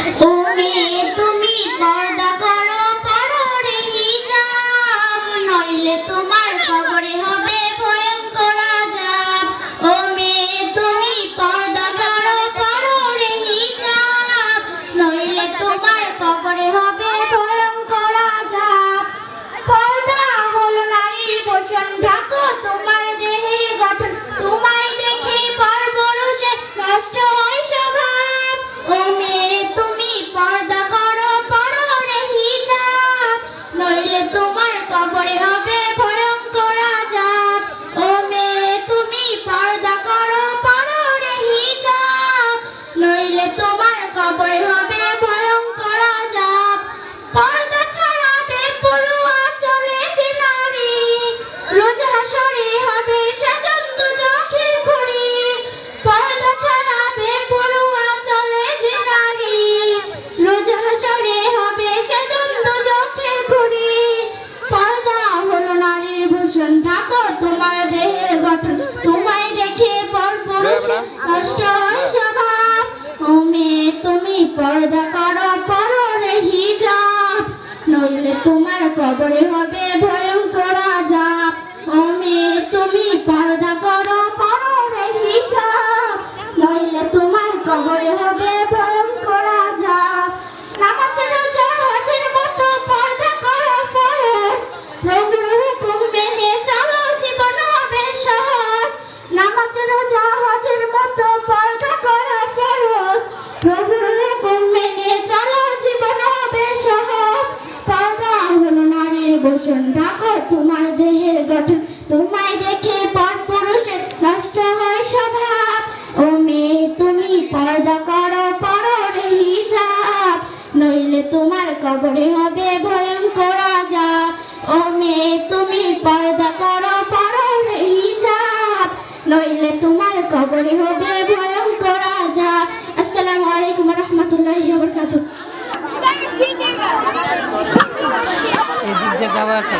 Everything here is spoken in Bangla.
ও মেয়ে তুমি পর্দা করো করো রে হিজাব, নইলে তোমার কবরে হবে ভয়ঙ্কর আযাব। ও মেয়ে তুমি পর্দা করো করো রে হিজাব, নইলে তোমার কবরে হবে ভয়ঙ্কর আযাব। পর্দা হলো নারীর ভূষণ, ঢাকো তোমার দেহের গঠন, তোমায় দেখে পরপুরুষে নষ্ট হয় স্বভাব। ও মেয়ে তুমি পর্দা করো করো রে হিজাব, নইলে তোমার কবরে হবে ভয়ঙ্কর আযাব। ও মেয়ে তুমি পর্দা করো করো রে হিজাব, নইলে তোমার কবরে হবে ভয়ঙ্কর আযাব। পর্দা ছাড়া বেপরোয়া চলে যে নারী, রোজ হাসরে হবে সেজন দুজখের ঘুড়ি। পর্দা ছাড়া বেপরোয়া চলে যে নারী, রোজ হাসরে হবে সেজন দুজখের ঘুড়ি। পর্দা হলো নারীর ভূষণ, ঢাকো তোমার দেহের গঠন, তোমায় দেখে পরপুরুষে নষ্ট হয় স্বভাব। ও মেয়ে তুমি পর্দা করো করো রে হিজাব, নইলে তোমার কবরে হবে ভয়ঙ্কর আযাব। ও মেয়ে তুমি পর্দা করো করো রে হিজাব, নইলে তোমার কবরে হবে ভয়ঙ্কর আযাব। নামাজের রোজা হজের মতো পর্দা করো ফরজ, প্রভুর হুকুম মেনে চলো জীবন হবে সহজ। নামাজের রোজা হজের মতো পর্দা করো ফরজ, প্রভুর হুকুম মেনে চলো জীবন হবে সহজ। পর্দা হলো নারীর ভূষণ, ঢাকো তোমার দেহের গঠন, তোমায় দেখে পরপুরুষে নষ্ট হয় স্বভাব। ও মেয়ে তুমি পর্দা করো করো রে হিজাব, নইলে তোমার কবরে হবে ভয়ঙ্কর আযাব। ও মেয়ে তুমি পর্দা করো করো রে হিজাব, নইলে তোমার কবরে হবে ভয়ঙ্কর আযাব। আসসালামু আলাইকুম ওয়া রাহমাতুল্লাহি ওয়া বারাকাতুহু। এদিক দিয়ে যাওয়া আসা